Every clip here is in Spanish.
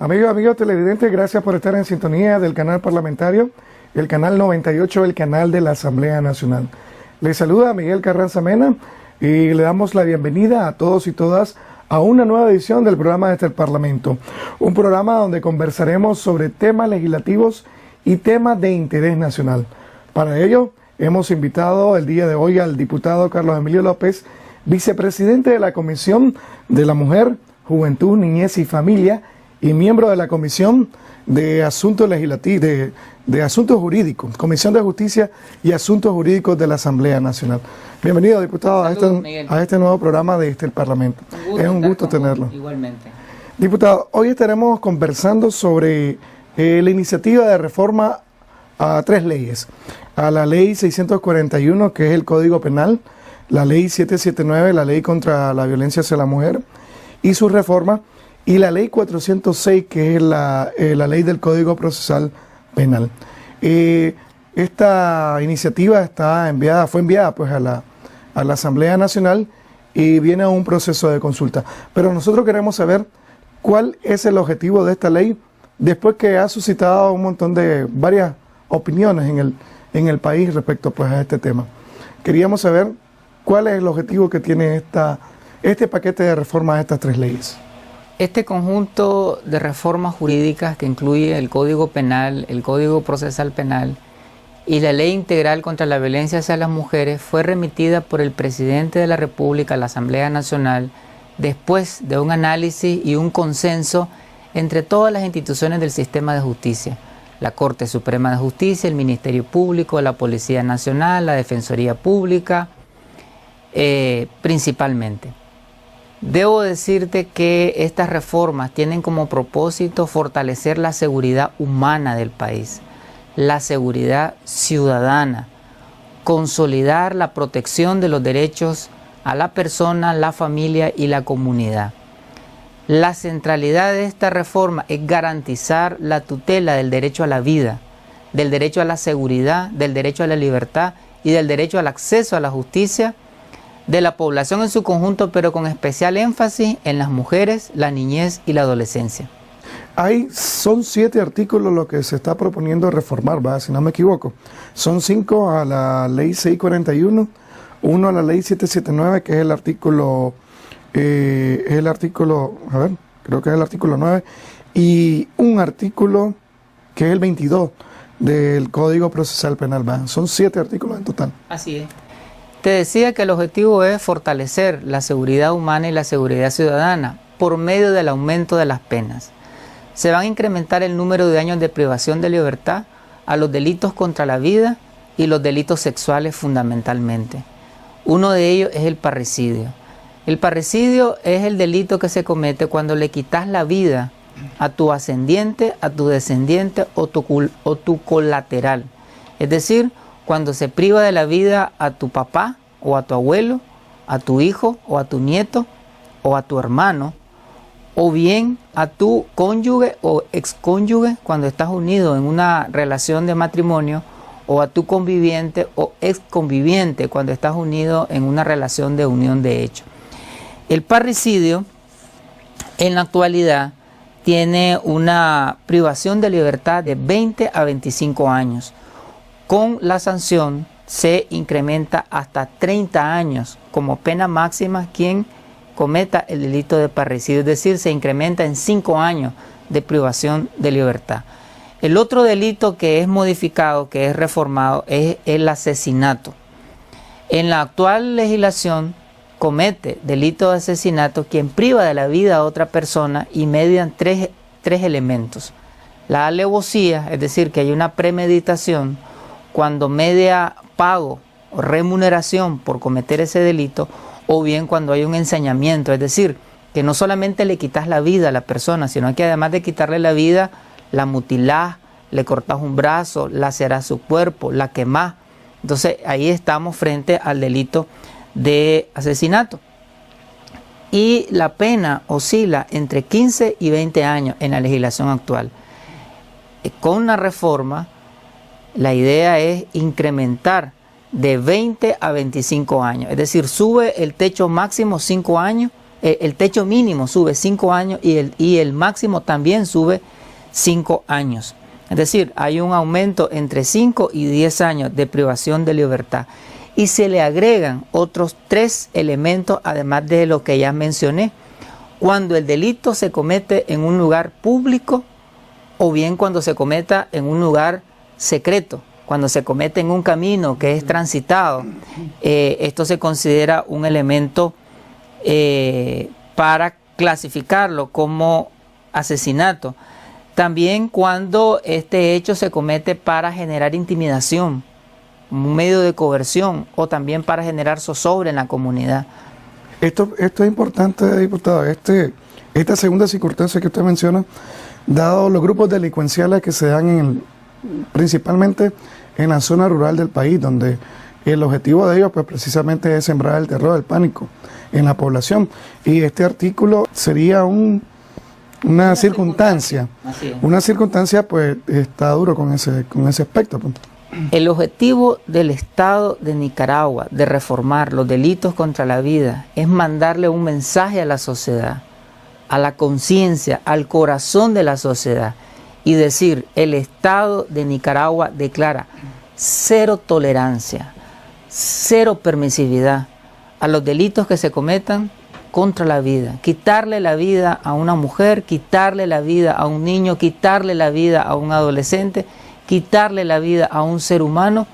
Amigos televidentes, gracias por estar en sintonía del canal parlamentario, el canal 98, el canal de la Asamblea Nacional. Les saluda Miguel Carranza Mena y le damos la bienvenida a todos y todas a una nueva edición del programa desde el Parlamento. Un programa donde conversaremos sobre temas legislativos y temas de interés nacional. Para ello, hemos invitado el día de hoy al diputado Carlos Emilio López, vicepresidente de la Comisión de la Mujer, Juventud, Niñez y Familia, y miembro de la Comisión de Asuntos Legislativos, de Asuntos Jurídicos, Comisión de Justicia y Asuntos Jurídicos de la Asamblea Nacional. Bienvenido, diputado, a este nuevo programa de el Parlamento. Es un gusto tenerlo. Igualmente. Diputado, hoy estaremos conversando sobre la iniciativa de reforma a tres leyes. A la Ley 641, que es el Código Penal, la Ley 779, la Ley contra la Violencia hacia la Mujer, y su reforma, y la Ley 406, que es la Ley del Código Procesal Penal. Esta iniciativa fue enviada pues a la Asamblea Nacional y viene a un proceso de consulta. Pero nosotros queremos saber cuál es el objetivo de esta ley, después que ha suscitado un montón de varias opiniones en el país respecto pues a este tema. Queríamos saber cuál es el objetivo que tiene este paquete de reformas a estas tres leyes. Este conjunto de reformas jurídicas que incluye el Código Penal, el Código Procesal Penal y la Ley Integral contra la Violencia hacia las Mujeres fue remitida por el Presidente de la República a la Asamblea Nacional después de un análisis y un consenso entre todas las instituciones del sistema de justicia, la Corte Suprema de Justicia, el Ministerio Público, la Policía Nacional, la Defensoría Pública, principalmente. Debo decirte que estas reformas tienen como propósito fortalecer la seguridad humana del país, la seguridad ciudadana, consolidar la protección de los derechos a la persona, la familia y la comunidad. La centralidad de esta reforma es garantizar la tutela del derecho a la vida, del derecho a la seguridad, del derecho a la libertad y del derecho al acceso a la justicia de la población en su conjunto, pero con especial énfasis en las mujeres, la niñez y la adolescencia. Son 7 artículos lo que se está proponiendo reformar, ¿verdad? Si no me equivoco. Son 5 a la Ley 641, 1 a la Ley 779, que es el artículo, creo que es el artículo 9, y un artículo que es el 22 del Código Procesal Penal, ¿verdad? Son 7 artículos en total. Así es. Te decía que el objetivo es fortalecer la seguridad humana y la seguridad ciudadana por medio del aumento de las penas. Se van a incrementar el número de años de privación de libertad a los delitos contra la vida y los delitos sexuales fundamentalmente. Uno de ellos es el parricidio. El parricidio es el delito que se comete cuando le quitas la vida a tu ascendiente, a tu descendiente o tu colateral. Es decir, cuando se priva de la vida a tu papá o a tu abuelo, a tu hijo o a tu nieto o a tu hermano, o bien a tu cónyuge o excónyuge cuando estás unido en una relación de matrimonio, o a tu conviviente o exconviviente cuando estás unido en una relación de unión de hecho. El parricidio en la actualidad tiene una privación de libertad de 20 a 25 años. Con la sanción se incrementa hasta 30 años como pena máxima quien cometa el delito de parricidio, es decir, se incrementa en 5 años de privación de libertad. El otro delito que es modificado, que es reformado, es el asesinato. En la actual legislación comete delito de asesinato quien priva de la vida a otra persona y median tres elementos. La alevosía, es decir, que hay una premeditación, cuando media pago o remuneración por cometer ese delito, o bien cuando hay un ensañamiento, es decir, que no solamente le quitas la vida a la persona, sino que además de quitarle la vida, la mutilás, le cortás un brazo, lacerás su cuerpo, la quemás. Entonces ahí estamos frente al delito de asesinato. Y la pena oscila entre 15 y 20 años en la legislación actual. Con una reforma, la idea es incrementar de 20 a 25 años, es decir, sube el techo máximo 5 años el techo mínimo sube 5 años y el máximo también sube 5 años. Es decir, hay un aumento entre 5 y 10 años de privación de libertad. Y se le agregan otros 3 elementos, además de lo que ya mencioné. Cuando el delito se comete en un lugar público o bien cuando se cometa en un lugar secreto, cuando se comete en un camino que es transitado, esto se considera un elemento para clasificarlo como asesinato. También cuando este hecho se comete para generar intimidación, un medio de coerción, o también para generar zozobra en la comunidad. Esto es importante, diputado. Esta segunda circunstancia que usted menciona, dado los grupos delincuenciales que se dan principalmente en la zona rural del país, donde el objetivo de ellos pues precisamente es sembrar el terror, el pánico en la población. Y este artículo sería una circunstancia. Una circunstancia, pues está duro con ese aspecto. Pues. El objetivo del Estado de Nicaragua de reformar los delitos contra la vida es mandarle un mensaje a la sociedad, a la conciencia, al corazón de la sociedad, y decir: el Estado de Nicaragua declara cero tolerancia, cero permisividad a los delitos que se cometan contra la vida. Quitarle la vida a una mujer, quitarle la vida a un niño, quitarle la vida a un adolescente, quitarle la vida a un ser humano,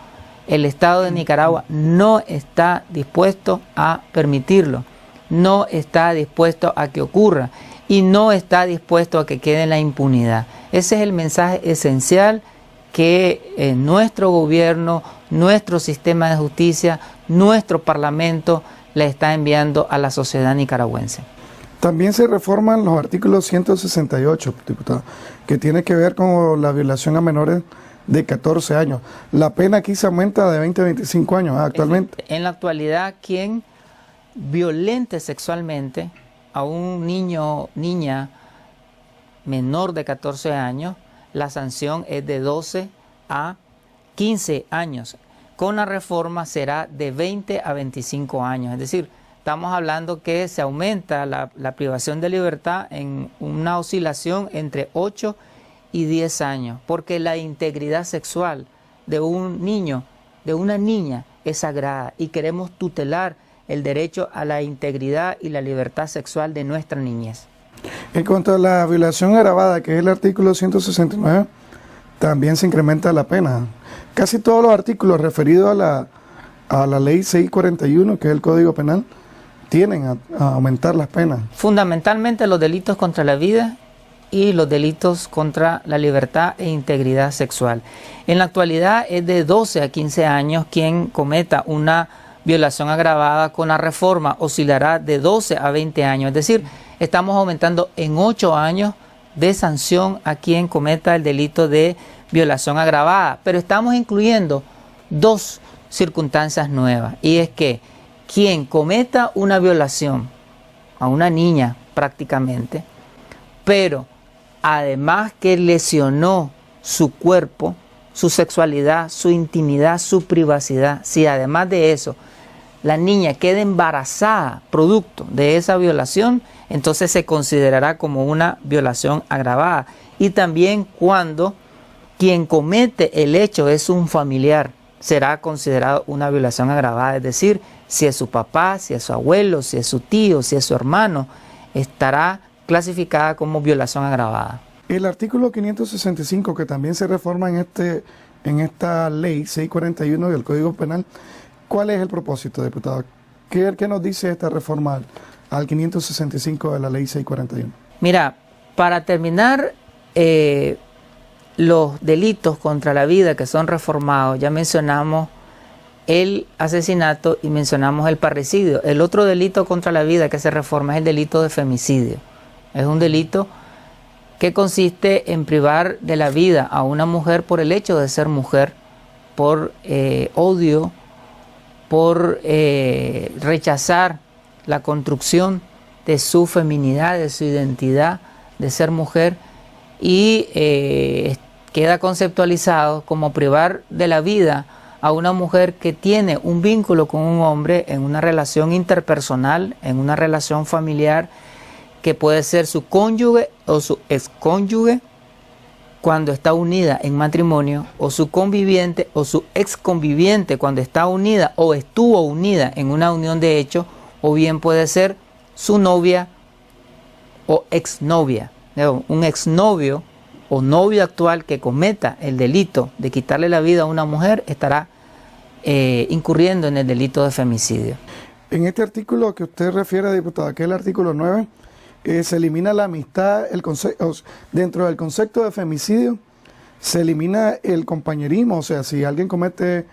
el Estado de Nicaragua no está dispuesto a permitirlo, no está dispuesto a que ocurra y no está dispuesto a que quede en la impunidad. Ese es el mensaje esencial que nuestro gobierno, nuestro sistema de justicia, nuestro parlamento le está enviando a la sociedad nicaragüense. También se reforman los artículos 168, diputado, que tiene que ver con la violación a menores de 14 años. La pena aquí se aumenta de 20 a 25 años actualmente. En la actualidad, quien violente sexualmente a un niño o niña menor de 14 años, la sanción es de 12 a 15 años. Con la reforma será de 20 a 25 años. Es decir, estamos hablando que se aumenta la privación de libertad en una oscilación entre 8 y 10 años, porque la integridad sexual de un niño, de una niña, es sagrada y queremos tutelar el derecho a la integridad y la libertad sexual de nuestra niñez. En cuanto a la violación agravada, que es el artículo 169, también se incrementa la pena. Casi todos los artículos referidos a la ley 641, que es el Código Penal, tienen a aumentar las penas. Fundamentalmente los delitos contra la vida y los delitos contra la libertad e integridad sexual. En la actualidad es de 12 a 15 años quien cometa una violación agravada. Con la reforma oscilará de 12 a 20 años. Es decir, estamos aumentando en 8 años de sanción a quien cometa el delito de violación agravada. Pero estamos incluyendo 2 circunstancias nuevas, y es que quien cometa una violación a una niña prácticamente, pero además que lesionó su cuerpo, su sexualidad, su intimidad, su privacidad, si además de eso la niña queda embarazada producto de esa violación, entonces se considerará como una violación agravada. Y también cuando quien comete el hecho es un familiar, será considerado una violación agravada. Es decir, si es su papá, si es su abuelo, si es su tío, si es su hermano, estará clasificada como violación agravada. El artículo 565, que también se reforma en esta ley 641 del Código Penal, ¿cuál es el propósito, diputado? ¿Qué nos dice esta reforma al 565 de la ley 641? Mira, para terminar, los delitos contra la vida que son reformados, ya mencionamos el asesinato y mencionamos el parricidio. El otro delito contra la vida que se reforma es el delito de femicidio. Es un delito que consiste en privar de la vida a una mujer por el hecho de ser mujer, por odio, por rechazar la construcción de su feminidad, de su identidad de ser mujer, y queda conceptualizado como privar de la vida a una mujer que tiene un vínculo con un hombre en una relación interpersonal, en una relación familiar, que puede ser su cónyuge o su excónyuge cuando está unida en matrimonio, o su conviviente o su exconviviente cuando está unida o estuvo unida en una unión de hecho, o bien puede ser su novia o exnovia. Un exnovio o novio actual que cometa el delito de quitarle la vida a una mujer estará incurriendo en el delito de femicidio. En este artículo que usted refiere, diputado, que es el artículo 9, se elimina la amistad, dentro del concepto de femicidio se elimina el compañerismo, o sea, si alguien comete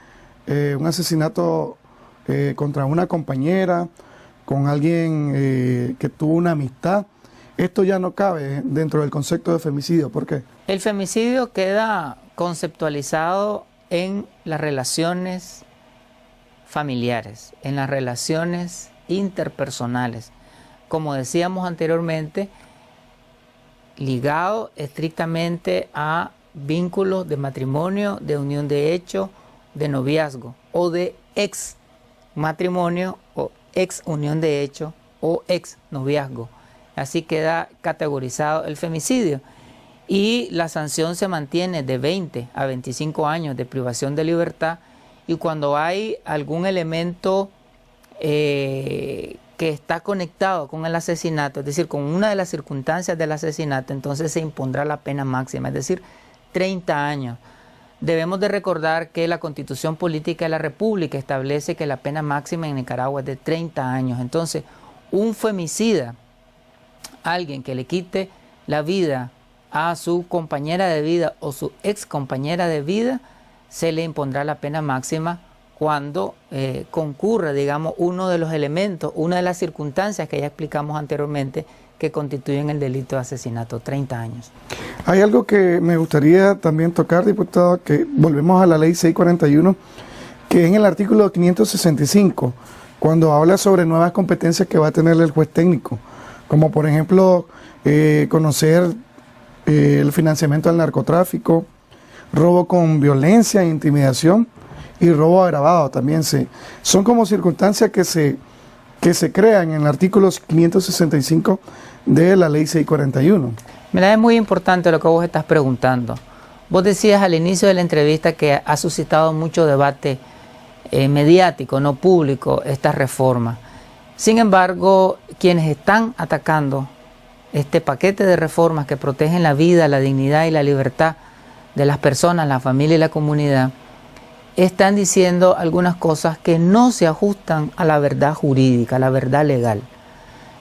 un asesinato contra una compañera, con alguien que tuvo una amistad, esto ya no cabe dentro del concepto de femicidio. ¿Por qué? El femicidio queda conceptualizado en las relaciones familiares, en las relaciones interpersonales. Como decíamos anteriormente, ligado estrictamente a vínculos de matrimonio, de unión de hecho, de noviazgo o de ex matrimonio o ex unión de hecho o ex noviazgo. Así queda categorizado el femicidio y la sanción se mantiene de 20 a 25 años de privación de libertad, y cuando hay algún elemento que está conectado con el asesinato, es decir, con una de las circunstancias del asesinato, entonces se impondrá la pena máxima, es decir, 30 años. Debemos de recordar que la Constitución Política de la República establece que la pena máxima en Nicaragua es de 30 años. Entonces, un femicida, alguien que le quite la vida a su compañera de vida o su ex compañera de vida, se le impondrá la pena máxima cuando concurra, digamos, uno de los elementos, una de las circunstancias que ya explicamos anteriormente que constituyen el delito de asesinato, 30 años. Hay algo que me gustaría también tocar, diputado, que volvemos a la ley 641, que es en el artículo 565, cuando habla sobre nuevas competencias que va a tener el juez técnico, como por ejemplo conocer el financiamiento al narcotráfico, robo con violencia e intimidación y robo agravado también. Son como circunstancias que se crean en el artículo 565 de la ley 641. Mira, es muy importante lo que vos estás preguntando. Vos decías al inicio de la entrevista que ha suscitado mucho debate mediático, no público, esta reforma. Sin embargo, quienes están atacando este paquete de reformas que protegen la vida, la dignidad y la libertad de las personas, la familia y la comunidad, están diciendo algunas cosas que no se ajustan a la verdad jurídica, a la verdad legal.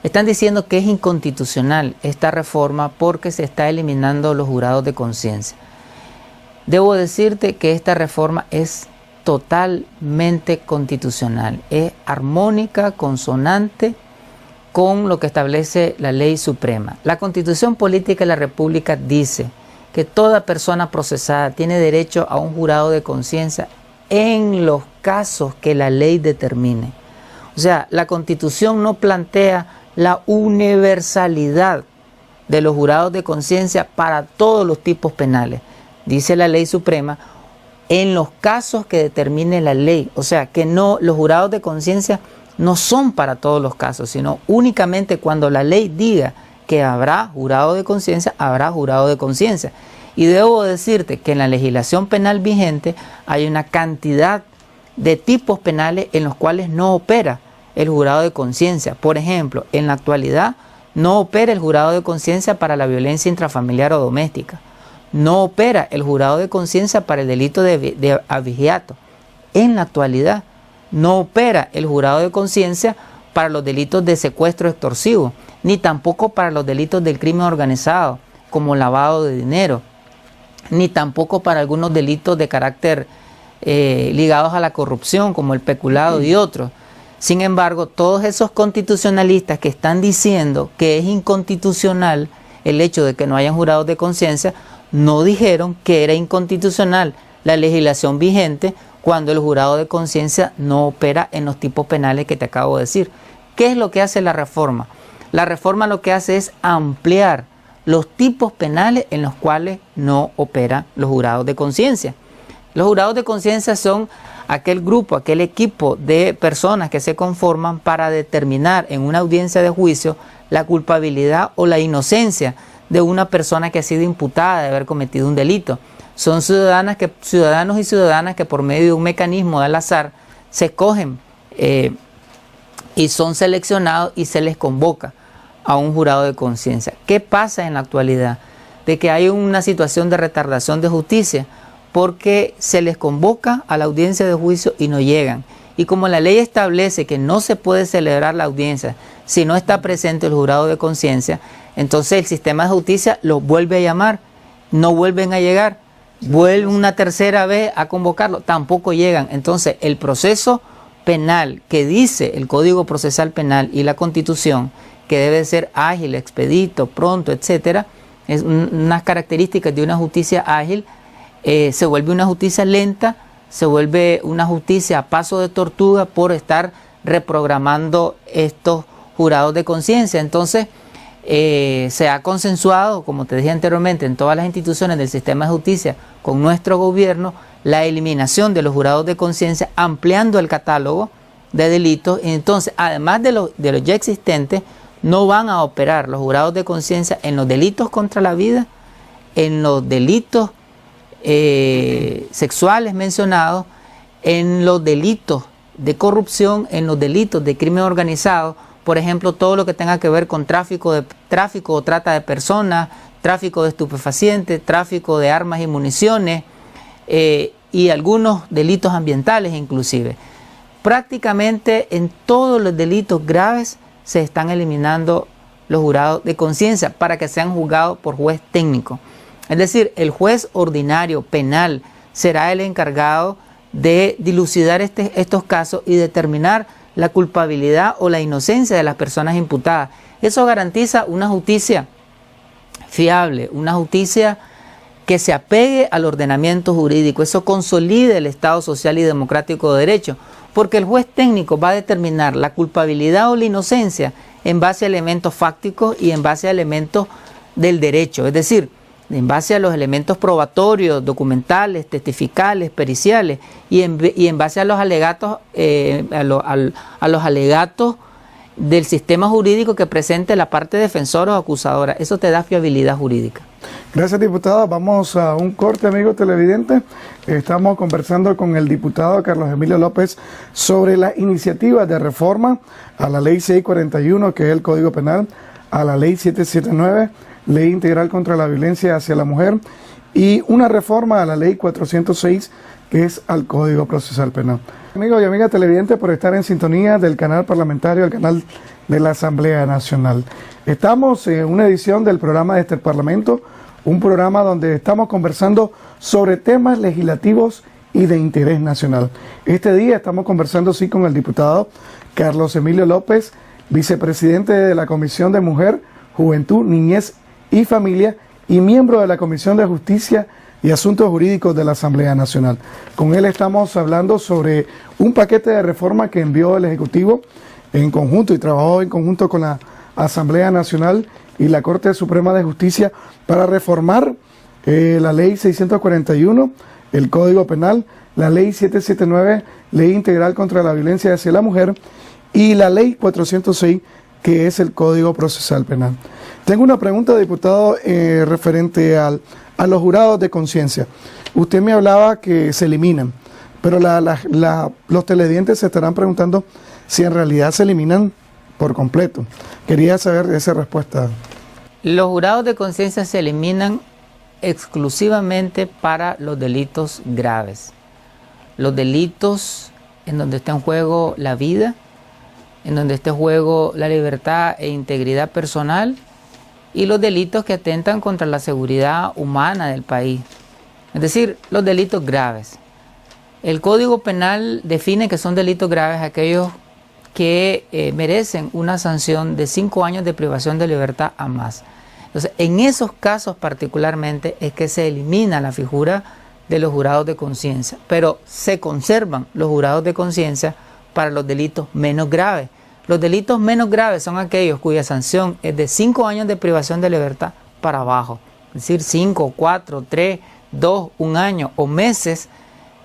Están diciendo que es inconstitucional esta reforma porque se está eliminando los jurados de conciencia. Debo decirte que esta reforma es totalmente constitucional, es armónica, consonante con lo que establece la ley suprema. La Constitución Política de la República dice que toda persona procesada tiene derecho a un jurado de conciencia en los casos que la ley determine. O sea, la Constitución no plantea la universalidad de los jurados de conciencia para todos los tipos penales. Dice la ley suprema, en los casos que determine la ley. O sea, que no, los jurados de conciencia no son para todos los casos, sino únicamente cuando la ley diga que habrá jurado de conciencia, habrá jurado de conciencia. Y debo decirte que en la legislación penal vigente hay una cantidad de tipos penales en los cuales no opera el jurado de conciencia. Por ejemplo, en la actualidad no opera el jurado de conciencia para la violencia intrafamiliar o doméstica. No opera el jurado de conciencia para el delito de abigeato. En la actualidad no opera el jurado de conciencia para los delitos de secuestro extorsivo, ni tampoco para los delitos del crimen organizado, como lavado de dinero, ni tampoco para algunos delitos de carácter ligados a la corrupción, como el peculado y otros. Sin embargo, todos esos constitucionalistas que están diciendo que es inconstitucional el hecho de que no hayan jurados de conciencia, no dijeron que era inconstitucional la legislación vigente cuando el jurado de conciencia no opera en los tipos penales que te acabo de decir. ¿Qué es lo que hace la reforma? La reforma lo que hace es ampliar los tipos penales en los cuales no operan los jurados de conciencia. Los jurados de conciencia son aquel grupo, aquel equipo de personas que se conforman para determinar en una audiencia de juicio la culpabilidad o la inocencia de una persona que ha sido imputada de haber cometido un delito. Son ciudadanos y ciudadanas que por medio de un mecanismo del azar se escogen y son seleccionados y se les convoca a un jurado de conciencia. ¿Qué pasa en la actualidad? De que hay una situación de retardación de justicia porque se les convoca a la audiencia de juicio y no llegan. Y como la ley establece que no se puede celebrar la audiencia si no está presente el jurado de conciencia, entonces el sistema de justicia los vuelve a llamar, no vuelven a llegar, vuelven una tercera vez a convocarlo, tampoco llegan. Entonces el proceso penal que dice el Código Procesal Penal y la Constitución, que debe ser ágil, expedito, pronto, etcétera, es unas características de una justicia ágil, se vuelve una justicia lenta, se vuelve una justicia a paso de tortuga por estar reprogramando estos jurados de conciencia. Entonces, se ha consensuado, como te dije anteriormente, en todas las instituciones del sistema de justicia con nuestro gobierno, la eliminación de los jurados de conciencia, ampliando el catálogo de delitos. Y entonces, además de los ya existentes, no van a operar los jurados de conciencia en los delitos contra la vida, en los delitos sexuales mencionados, en los delitos de corrupción, en los delitos de crimen organizado, por ejemplo, todo lo que tenga que ver con tráfico o trata de personas, tráfico de estupefacientes, tráfico de armas y municiones, y algunos delitos ambientales inclusive. Prácticamente en todos los delitos graves se están eliminando los jurados de conciencia para que sean juzgados por juez técnico. Es decir, el juez ordinario penal será el encargado de dilucidar estos casos y determinar la culpabilidad o la inocencia de las personas imputadas. Eso garantiza una justicia fiable, una justicia que se apegue al ordenamiento jurídico. Eso consolida el Estado social y democrático de derecho, porque el juez técnico va a determinar la culpabilidad o la inocencia en base a elementos fácticos y en base a elementos del derecho, es decir, en base a los elementos probatorios, documentales, testificales, periciales, y en base a los alegatos, a los alegatos del sistema jurídico que presente la parte defensora o acusadora. Eso te da fiabilidad jurídica. Gracias, diputada. Vamos a un corte, amigos televidentes. Estamos conversando con el diputado Carlos Emilio López sobre las iniciativas de reforma a la ley 641, que es el Código Penal, a la ley 779, Ley Integral contra la Violencia hacia la Mujer, y una reforma a la ley 406, que es al Código Procesal Penal. Amigos y amigas televidentes, por estar en sintonía del canal parlamentario, el canal de la Asamblea Nacional. Estamos en una edición del programa de este Parlamento, un programa donde estamos conversando sobre temas legislativos y de interés nacional. Este día estamos conversando sí con el diputado Carlos Emilio López, vicepresidente de la Comisión de Mujer, Juventud, Niñez y Familia y miembro de la Comisión de Justicia y Asuntos Jurídicos de la Asamblea Nacional. Con él estamos hablando sobre un paquete de reforma que envió el Ejecutivo en conjunto y trabajó en conjunto con la Asamblea Nacional y la Corte Suprema de Justicia para reformar la Ley 641, el Código Penal, la Ley 779, Ley Integral contra la Violencia hacia la Mujer, y la Ley 406, que es el Código Procesal Penal. Tengo una pregunta, diputado, referente a los jurados de conciencia. Usted me hablaba que se eliminan, pero los televidentes se estarán preguntando si en realidad se eliminan por completo. Quería saber esa respuesta. Los jurados de conciencia se eliminan exclusivamente para los delitos graves. Los delitos en donde está en juego la vida, en donde está en juego la libertad e integridad personal, y los delitos que atentan contra la seguridad humana del país. Es decir, los delitos graves. El Código Penal define que son delitos graves aquellos que merecen una sanción de 5 años de privación de libertad a más. Entonces, en esos casos particularmente es que se elimina la figura de los jurados de conciencia, pero se conservan los jurados de conciencia para los delitos menos graves. Los delitos menos graves son aquellos cuya sanción es de 5 años de privación de libertad para abajo. Es decir, 5, 4, 3, 2, 1 año o meses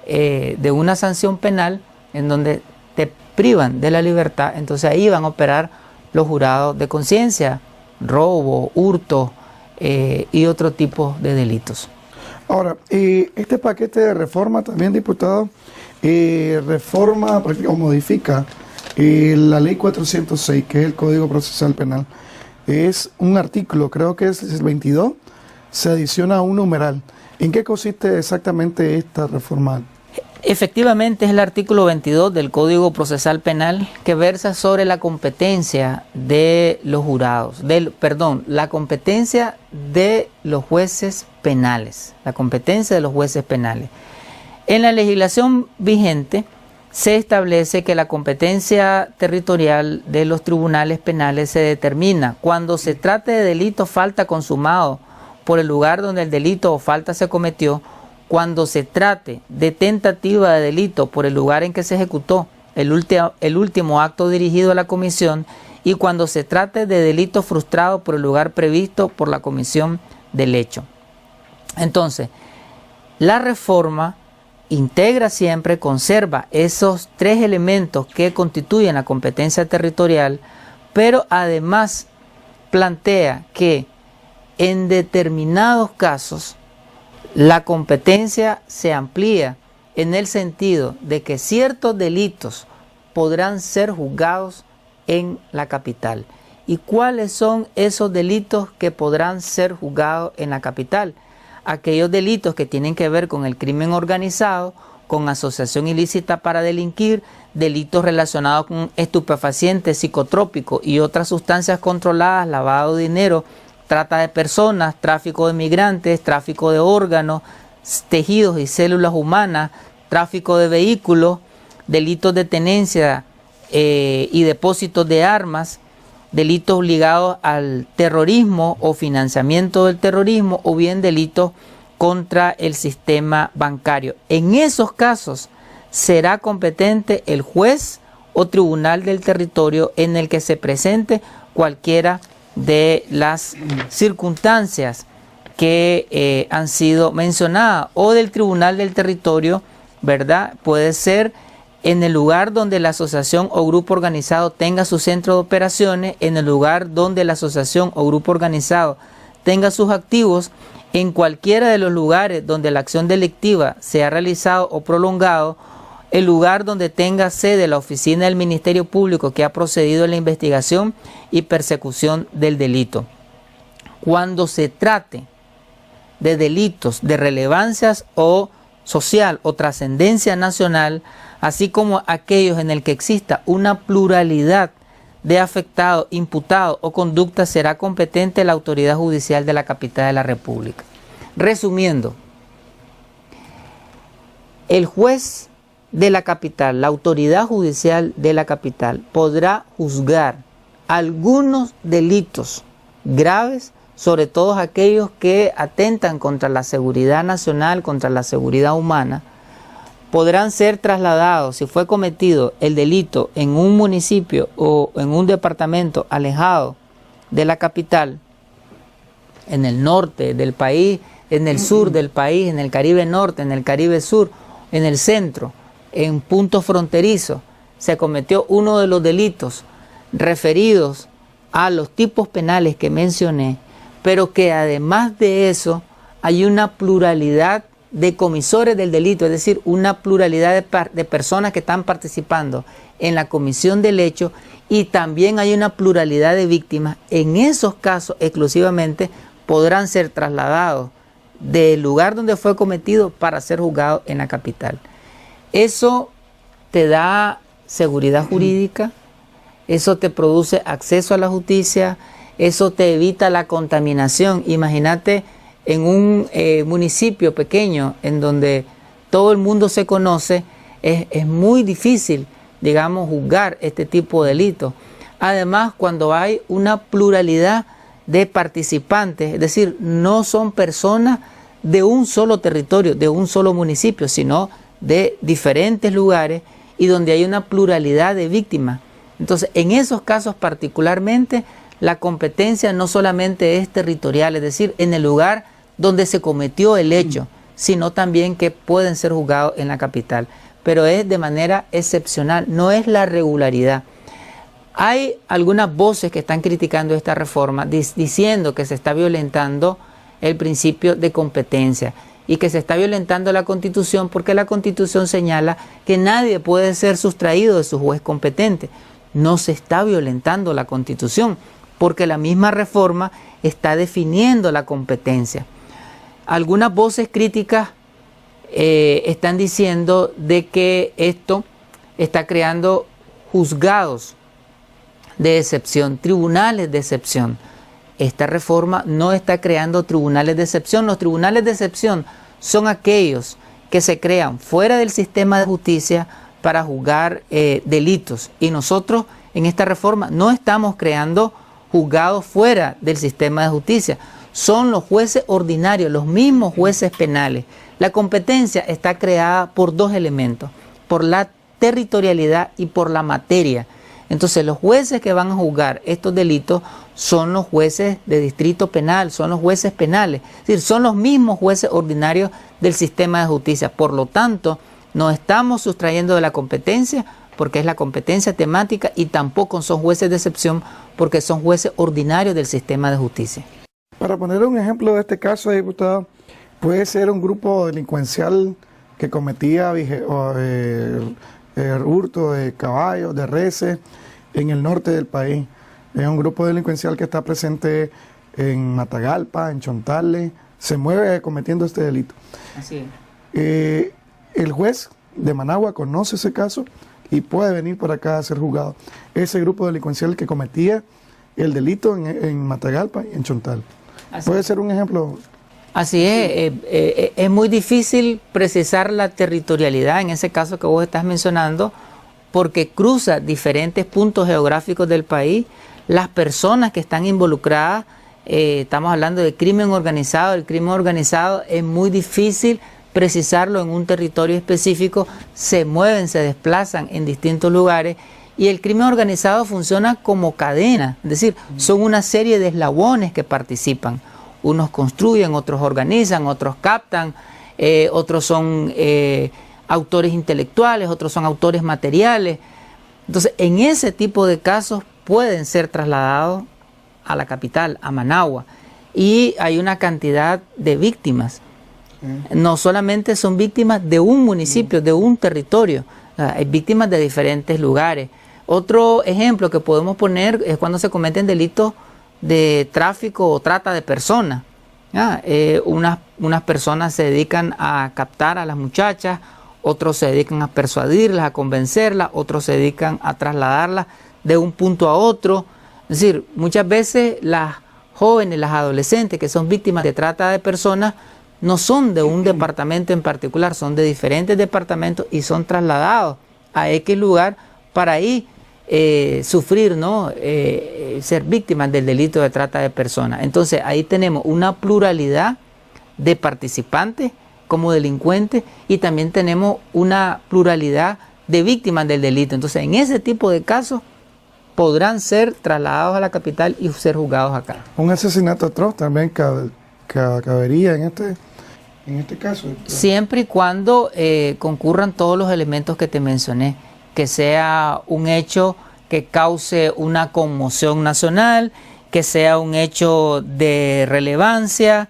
de una sanción penal en donde te privan de la libertad, entonces ahí van a operar los jurados de conciencia, robo, hurto y otro tipo de delitos. Ahora, este paquete de reforma también, diputado, reforma o modifica la ley 406, que es el Código Procesal Penal. Es un artículo, creo que es el 22, se adiciona un numeral. ¿En qué consiste exactamente esta reforma? Efectivamente es el artículo 22 del Código Procesal Penal que versa sobre la competencia de los jurados, la competencia de los jueces penales, En la legislación vigente se establece que la competencia territorial de los tribunales penales se determina cuando se trate de delito o falta consumado por el lugar donde el delito o falta se cometió, cuando se trate de tentativa de delito por el lugar en que se ejecutó el último acto dirigido a la comisión y cuando se trate de delito frustrado por el lugar previsto por la comisión del hecho. Entonces, la reforma integra siempre, conserva esos tres elementos que constituyen la competencia territorial, pero además plantea que en determinados casos la competencia se amplía en el sentido de que ciertos delitos podrán ser juzgados en la capital. ¿Y cuáles son esos delitos que podrán ser juzgados en la capital? Aquellos delitos que tienen que ver con el crimen organizado, con asociación ilícita para delinquir, delitos relacionados con estupefacientes, psicotrópicos y otras sustancias controladas, lavado de dinero, trata de personas, tráfico de migrantes, tráfico de órganos, tejidos y células humanas, tráfico de vehículos, delitos de tenencia y depósitos de armas, delitos ligados al terrorismo o financiamiento del terrorismo o bien delitos contra el sistema bancario. En esos casos será competente el juez o tribunal del territorio en el que se presente cualquiera de las circunstancias que han sido mencionadas o del tribunal del territorio, ¿verdad? Puede ser en el lugar donde la asociación o grupo organizado tenga su centro de operaciones, en el lugar donde la asociación o grupo organizado tenga sus activos, en cualquiera de los lugares donde la acción delictiva se ha realizado o prolongado, el lugar donde tenga sede la oficina del Ministerio Público que ha procedido en la investigación y persecución del delito. Cuando se trate de delitos de relevancia o social o trascendencia nacional, así como aquellos en el que exista una pluralidad de afectados, imputados o conductas, será competente la autoridad judicial de la capital de la República. Resumiendo, el juez de la capital, la autoridad judicial de la capital, podrá juzgar algunos delitos graves, sobre todo aquellos que atentan contra la seguridad nacional, contra la seguridad humana, podrán ser trasladados, si fue cometido el delito en un municipio o en un departamento alejado de la capital, en el norte del país, en el sur del país, en el Caribe Norte, en el Caribe Sur, en el centro, en puntos fronterizos, se cometió uno de los delitos referidos a los tipos penales que mencioné, pero que además de eso hay una pluralidad de comisores del delito, es decir, una pluralidad de personas que están participando en la comisión del hecho, y también hay una pluralidad de víctimas. En esos casos exclusivamente podrán ser trasladados del lugar donde fue cometido para ser juzgados en la capital. Eso te da seguridad jurídica, eso te produce acceso a la justicia, eso te evita la contaminación. Imagínate en un municipio pequeño en donde todo el mundo se conoce, es muy difícil, digamos, juzgar este tipo de delitos. Además, cuando hay una pluralidad de participantes, es decir, no son personas de un solo territorio, de un solo municipio, sino de diferentes lugares y donde hay una pluralidad de víctimas. Entonces, en esos casos particularmente, la competencia no solamente es territorial, es decir, en el lugar donde se cometió el hecho, sino también que pueden ser juzgados en la capital. Pero es de manera excepcional, no es la regularidad. Hay algunas voces que están criticando esta reforma diciendo que se está violentando el principio de competencia y que se está violentando la Constitución porque la Constitución señala que nadie puede ser sustraído de su juez competente. No se está violentando la Constitución porque la misma reforma está definiendo la competencia. Algunas voces críticas están diciendo de que esto está creando juzgados de excepción, tribunales de excepción. Esta reforma no está creando tribunales de excepción. Los tribunales de excepción son aquellos que se crean fuera del sistema de justicia para juzgar delitos. Y nosotros en esta reforma no estamos creando juzgados fuera del sistema de justicia. Son los jueces ordinarios, los mismos jueces penales. La competencia está creada por dos elementos, por la territorialidad y por la materia. Entonces los jueces que van a juzgar estos delitos son los jueces de distrito penal, son los jueces penales, es decir, son los mismos jueces ordinarios del sistema de justicia. Por lo tanto, no estamos sustrayendo de la competencia porque es la competencia temática y tampoco son jueces de excepción porque son jueces ordinarios del sistema de justicia. Para poner un ejemplo de este caso, diputado, puede ser un grupo delincuencial que cometía hurto de caballos, de reses, en el norte del país. Es un grupo delincuencial que está presente en Matagalpa, en Chontales, se mueve cometiendo este delito. Así es. El juez de Managua conoce ese caso y puede venir por acá a ser juzgado. Ese grupo delincuencial que cometía el delito en Matagalpa y en Chontal. ¿Puede ser un ejemplo? Así es muy difícil precisar la territorialidad en ese caso que vos estás mencionando porque cruza diferentes puntos geográficos del país. Las personas que están involucradas, estamos hablando de crimen organizado. El crimen organizado es muy difícil precisarlo en un territorio específico, se mueven, se desplazan en distintos lugares y el crimen organizado funciona como cadena, es decir, son una serie de eslabones que participan. Unos construyen, otros organizan, otros captan, otros son autores intelectuales, otros son autores materiales. Entonces, en ese tipo de casos pueden ser trasladados a la capital, a Managua, y hay una cantidad de víctimas. No solamente son víctimas de un municipio, de un territorio, hay víctimas de diferentes lugares. Otro ejemplo que podemos poner es cuando se cometen delitos de tráfico o trata de personas. Unas personas se dedican a captar a las muchachas, otros se dedican a persuadirlas, a convencerlas, otros se dedican a trasladarlas de un punto a otro. Es decir, muchas veces las jóvenes, las adolescentes que son víctimas de trata de personas no son de un departamento en particular, son de diferentes departamentos y son trasladados a X lugar para ahí sufrir, ¿no? Ser víctimas del delito de trata de personas. Entonces ahí tenemos una pluralidad de participantes como delincuentes y también tenemos una pluralidad de víctimas del delito. Entonces en ese tipo de casos podrán ser trasladados a la capital y ser juzgados acá. Un asesinato atroz también cabería en este caso. Siempre y cuando concurran todos los elementos que te mencioné, que sea un hecho que cause una conmoción nacional, que sea un hecho de relevancia,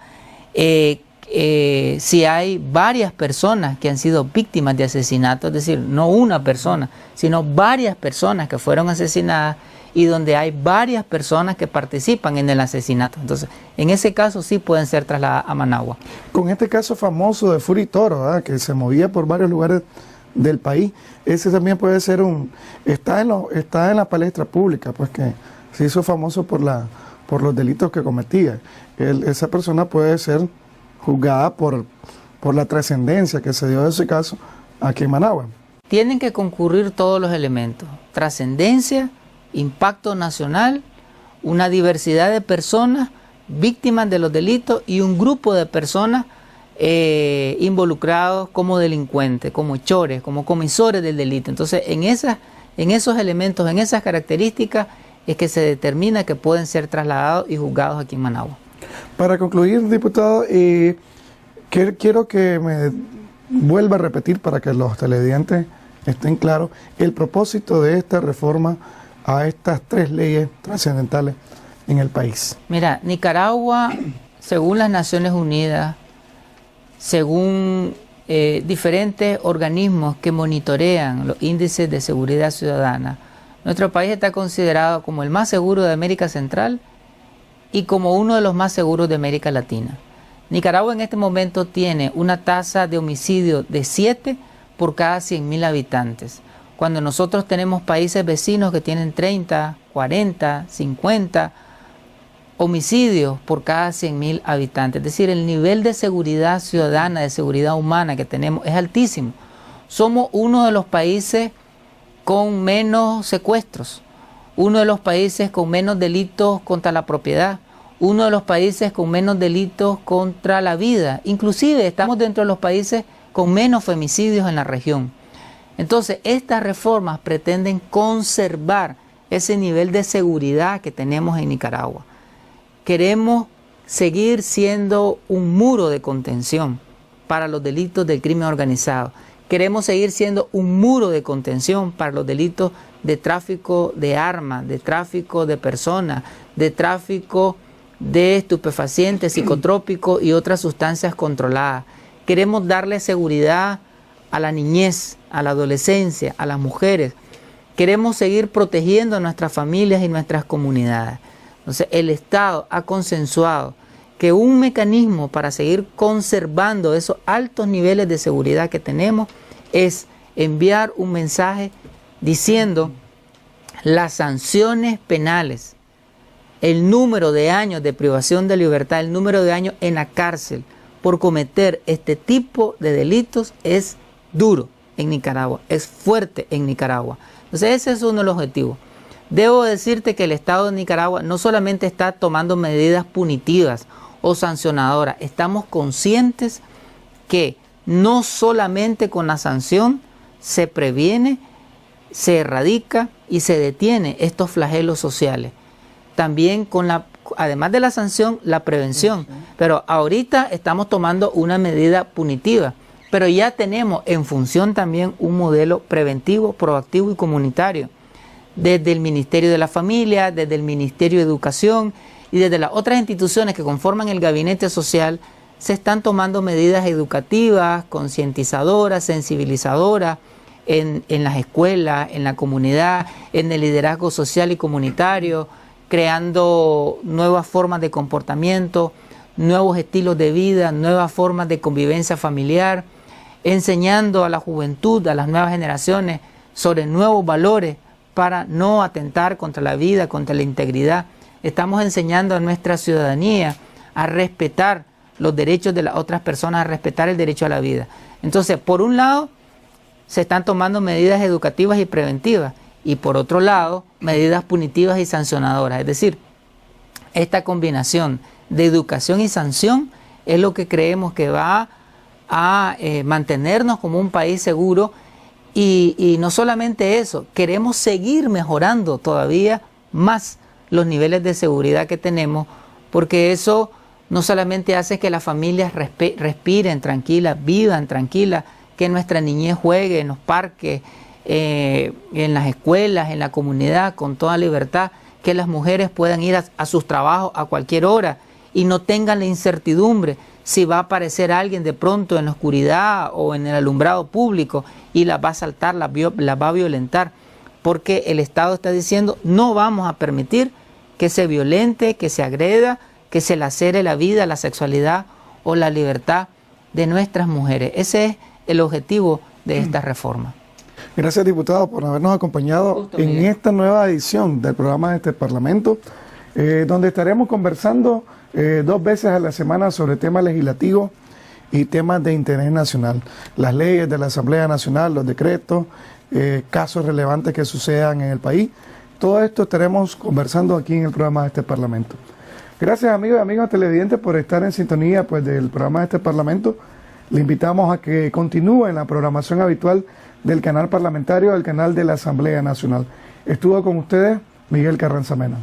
si hay varias personas que han sido víctimas de asesinato, es decir, no una persona, sino varias personas que fueron asesinadas y donde hay varias personas que participan en el asesinato. Entonces, en ese caso sí pueden ser trasladadas a Managua. Con este caso famoso de Fury Toro, ¿verdad?, que se movía por varios lugares del país, ese también puede ser está en la palestra pública, pues que se hizo famoso por los delitos que cometía. Esa persona puede ser juzgada por la trascendencia que se dio de ese caso aquí en Managua. Tienen que concurrir todos los elementos: trascendencia, impacto nacional, una diversidad de personas víctimas de los delitos y un grupo de personas involucrados como delincuentes, como hechores, como comisores del delito. Entonces, en esos elementos, en esas características, es que se determina que pueden ser trasladados y juzgados aquí en Managua. Para concluir, diputado, Quiero que me vuelva a repetir para que los televidentes estén claros el propósito de esta reforma a estas 3 leyes trascendentales en el país. Mira, Nicaragua, según las Naciones Unidas, según diferentes organismos que monitorean los índices de seguridad ciudadana, nuestro país está considerado como el más seguro de América Central y como uno de los más seguros de América Latina. Nicaragua en este momento tiene una tasa de homicidio de 7 por cada 100.000 habitantes, cuando nosotros tenemos países vecinos que tienen 30, 40, 50 homicidios por cada 100.000 habitantes. Es decir, el nivel de seguridad ciudadana, de seguridad humana que tenemos es altísimo. Somos uno de los países con menos secuestros, uno de los países con menos delitos contra la propiedad, uno de los países con menos delitos contra la vida. Inclusive estamos dentro de los países con menos femicidios en la región. Entonces, estas reformas pretenden conservar ese nivel de seguridad que tenemos en Nicaragua. Queremos seguir siendo un muro de contención para los delitos del crimen organizado. Queremos seguir siendo un muro de contención para los delitos de tráfico de armas, de tráfico de personas, de tráfico de estupefacientes, psicotrópicos y otras sustancias controladas. Queremos darle seguridad a la niñez, a la adolescencia, a las mujeres. Queremos seguir protegiendo a nuestras familias y nuestras comunidades. Entonces, el Estado ha consensuado que un mecanismo para seguir conservando esos altos niveles de seguridad que tenemos es enviar un mensaje diciendo las sanciones penales, el número de años de privación de libertad, el número de años en la cárcel por cometer este tipo de delitos es duro en Nicaragua, es fuerte en Nicaragua. Entonces ese es uno de los objetivos. Debo decirte que el Estado de Nicaragua no solamente está tomando medidas punitivas o sancionadoras, estamos conscientes que no solamente con la sanción se previene, se erradica y se detiene estos flagelos sociales. También además de la sanción, la prevención. Pero ahorita estamos tomando una medida punitiva, pero ya tenemos en función también un modelo preventivo, proactivo y comunitario. Desde el Ministerio de la Familia, desde el Ministerio de Educación y desde las otras instituciones que conforman el Gabinete Social, se están tomando medidas educativas, concientizadoras, sensibilizadoras en las escuelas, en la comunidad, en el liderazgo social y comunitario, creando nuevas formas de comportamiento, nuevos estilos de vida, nuevas formas de convivencia familiar, enseñando a la juventud, a las nuevas generaciones sobre nuevos valores para no atentar contra la vida, contra la integridad. Estamos enseñando a nuestra ciudadanía a respetar los derechos de las otras personas, a respetar el derecho a la vida. Entonces, por un lado, se están tomando medidas educativas y preventivas, y por otro lado, medidas punitivas y sancionadoras. Es decir, esta combinación de educación y sanción es lo que creemos que va a mantenernos como un país seguro. Y no solamente eso, queremos seguir mejorando todavía más los niveles de seguridad que tenemos, porque eso no solamente hace que las familias respiren tranquilas, vivan tranquilas, que nuestra niñez juegue en los parques, en las escuelas, en la comunidad, con toda libertad, que las mujeres puedan ir a sus trabajos a cualquier hora y no tengan la incertidumbre si va a aparecer alguien de pronto en la oscuridad o en el alumbrado público y las va a asaltar, las va a violentar, porque el Estado está diciendo no vamos a permitir que se violente, que se agreda, que se lacere la vida, la sexualidad o la libertad de nuestras mujeres. Ese es el objetivo de esta reforma. Gracias, diputado, por habernos acompañado en esta nueva edición del programa de este Parlamento, donde estaremos conversando 2 veces a la semana sobre temas legislativos y temas de interés nacional. Las leyes de la Asamblea Nacional, los decretos, casos relevantes que sucedan en el país. Todo esto estaremos conversando aquí en el programa de este Parlamento. Gracias, amigos y amigas televidentes, por estar en sintonía del programa de este Parlamento. Le invitamos a que continúe en la programación habitual del canal parlamentario, del canal de la Asamblea Nacional. Estuvo con ustedes Miguel Carranza Mena.